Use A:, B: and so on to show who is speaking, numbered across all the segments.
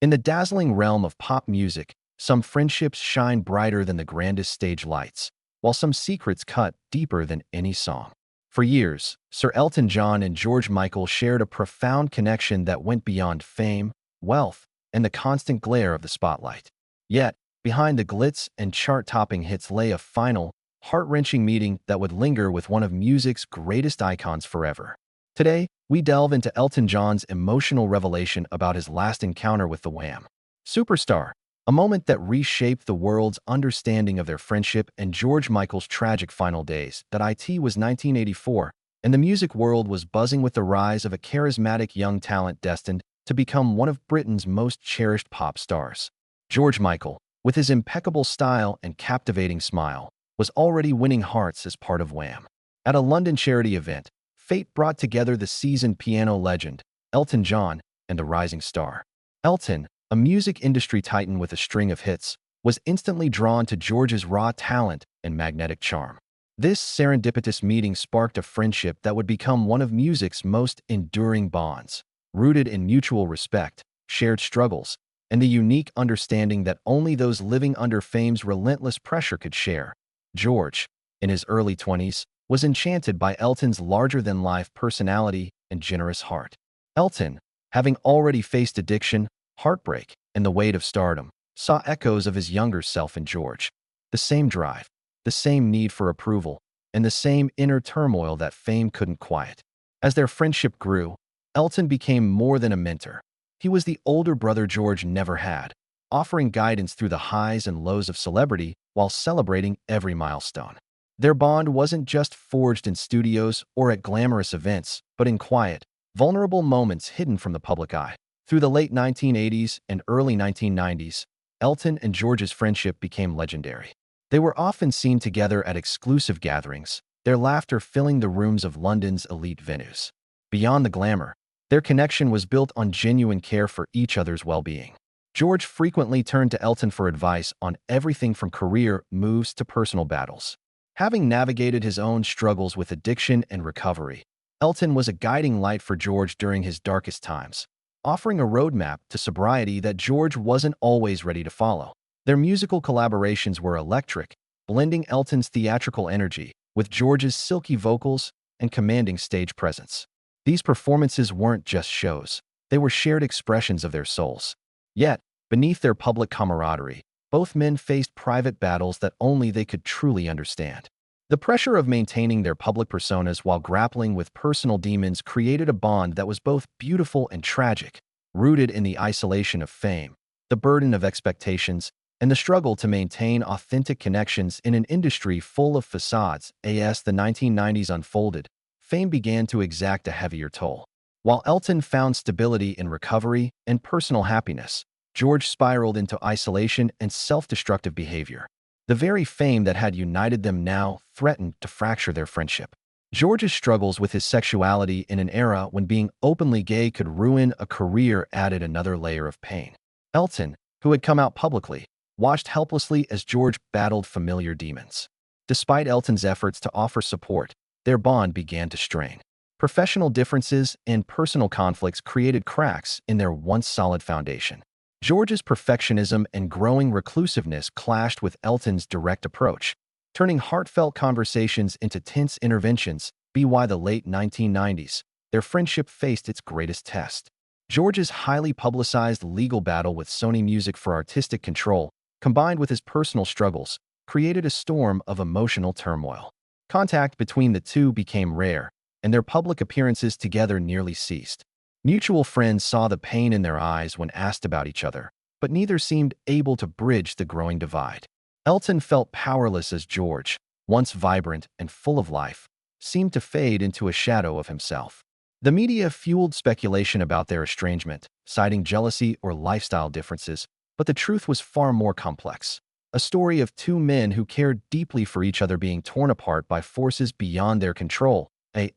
A: In the dazzling realm of pop music, some friendships shine brighter than the grandest stage lights, while some secrets cut deeper than any song. For years, Sir Elton John and George Michael shared a profound connection that went beyond fame, wealth, and the constant glare of the spotlight. Yet, behind the glitz and chart-topping hits lay a final, heart-wrenching meeting that would linger with one of music's greatest icons forever. Today, we delve into Elton John's emotional revelation about his last encounter with the Wham! Superstar, a moment that reshaped the world's understanding of their friendship, and George Michael's tragic final days. It was 1984, and the music world was buzzing with the rise of a charismatic young talent destined to become one of Britain's most cherished pop stars. George Michael, with his impeccable style and captivating smile, was already winning hearts as part of Wham! At a London charity event, fate brought together the seasoned piano legend, Elton John, and the rising star. Elton, a music industry titan with a string of hits, was instantly drawn to George's raw talent and magnetic charm. This serendipitous meeting sparked a friendship that would become one of music's most enduring bonds, rooted in mutual respect, shared struggles, and the unique understanding that only those living under fame's relentless pressure could share. George, in his early 20s, was enchanted by Elton's larger-than-life personality and generous heart. Elton, having already faced addiction, heartbreak, and the weight of stardom, saw echoes of his younger self in George. The same drive, the same need for approval, and the same inner turmoil that fame couldn't quiet. As their friendship grew, Elton became more than a mentor. He was the older brother George never had, offering guidance through the highs and lows of celebrity while celebrating every milestone. Their bond wasn't just forged in studios or at glamorous events, but in quiet, vulnerable moments hidden from the public eye. Through the late 1980s and early 1990s, Elton and George's friendship became legendary. They were often seen together at exclusive gatherings, their laughter filling the rooms of London's elite venues. Beyond the glamour, their connection was built on genuine care for each other's well-being. George frequently turned to Elton for advice on everything from career moves to personal battles. Having navigated his own struggles with addiction and recovery, Elton was a guiding light for George during his darkest times, offering a roadmap to sobriety that George wasn't always ready to follow. Their musical collaborations were electric, blending Elton's theatrical energy with George's silky vocals and commanding stage presence. These performances weren't just shows, they were shared expressions of their souls. Yet, beneath their public camaraderie, both men faced private battles that only they could truly understand. The pressure of maintaining their public personas while grappling with personal demons created a bond that was both beautiful and tragic, rooted in the isolation of fame, the burden of expectations, and the struggle to maintain authentic connections in an industry full of facades. As the 1990s unfolded, fame began to exact a heavier toll. While Elton found stability in recovery and personal happiness, George spiraled into isolation and self-destructive behavior. The very fame that had united them now threatened to fracture their friendship. George's struggles with his sexuality in an era when being openly gay could ruin a career added another layer of pain. Elton, who had come out publicly, watched helplessly as George battled familiar demons. Despite Elton's efforts to offer support, their bond began to strain. Professional differences and personal conflicts created cracks in their once solid foundation. George's perfectionism and growing reclusiveness clashed with Elton's direct approach, turning heartfelt conversations into tense interventions. By the late 1990s, their friendship faced its greatest test. George's highly publicized legal battle with Sony Music for artistic control, combined with his personal struggles, created a storm of emotional turmoil. Contact between the two became rare, and their public appearances together nearly ceased. Mutual friends saw the pain in their eyes when asked about each other, but neither seemed able to bridge the growing divide. Elton felt powerless as George, once vibrant and full of life, seemed to fade into a shadow of himself. The media fueled speculation about their estrangement, citing jealousy or lifestyle differences, but the truth was far more complex. A story of two men who cared deeply for each other being torn apart by forces beyond their control.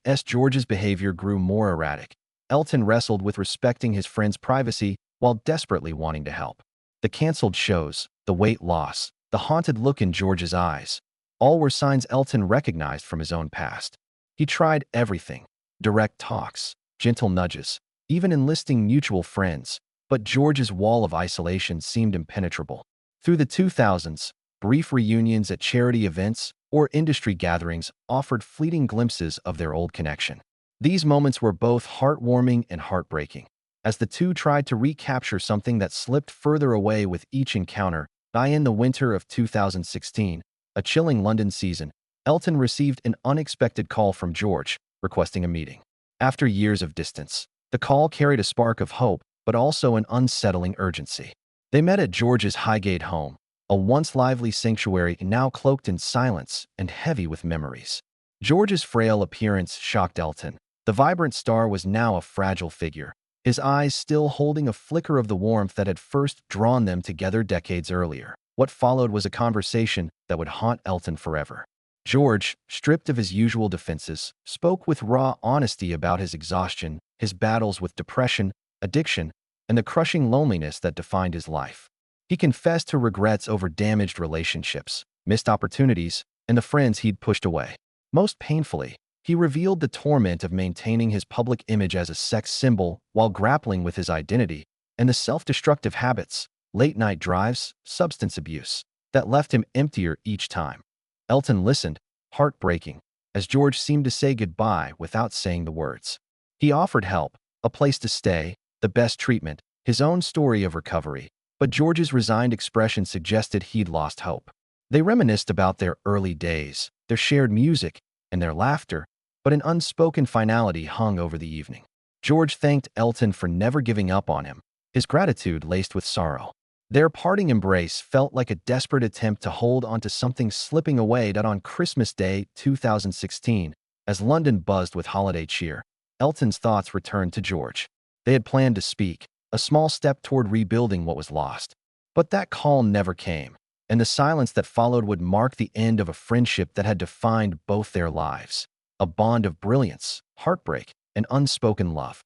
A: As George's behavior grew more erratic, Elton wrestled with respecting his friend's privacy while desperately wanting to help. The canceled shows, the weight loss, the haunted look in George's eyes, all were signs Elton recognized from his own past. He tried everything: direct talks, gentle nudges, even enlisting mutual friends, but George's wall of isolation seemed impenetrable. Through the 2000s, brief reunions at charity events or industry gatherings offered fleeting glimpses of their old connection. These moments were both heartwarming and heartbreaking, as the two tried to recapture something that slipped further away with each encounter. In the winter of 2016, a chilling London season, Elton received an unexpected call from George, requesting a meeting. After years of distance, the call carried a spark of hope, but also an unsettling urgency. They met at George's Highgate home, a once lively sanctuary now cloaked in silence and heavy with memories. George's frail appearance shocked Elton. The vibrant star was now a fragile figure, his eyes still holding a flicker of the warmth that had first drawn them together decades earlier. What followed was a conversation that would haunt Elton forever. George, stripped of his usual defenses, spoke with raw honesty about his exhaustion, his battles with depression, addiction, and the crushing loneliness that defined his life. He confessed to regrets over damaged relationships, missed opportunities, and the friends he'd pushed away. Most painfully, he revealed the torment of maintaining his public image as a sex symbol while grappling with his identity and the self-destructive habits, late-night drives, substance abuse, that left him emptier each time. Elton listened, heartbreaking, as George seemed to say goodbye without saying the words. He offered help, a place to stay, the best treatment, his own story of recovery, but George's resigned expression suggested he'd lost hope. They reminisced about their early days, their shared music, and their laughter, but an unspoken finality hung over the evening. George thanked Elton for never giving up on him, his gratitude laced with sorrow. Their parting embrace felt like a desperate attempt to hold onto something slipping away. On Christmas Day 2016, as London buzzed with holiday cheer, Elton's thoughts returned to George. They had planned to speak, a small step toward rebuilding what was lost. But that call never came, and the silence that followed would mark the end of a friendship that had defined both their lives. A bond of brilliance, heartbreak, and unspoken love.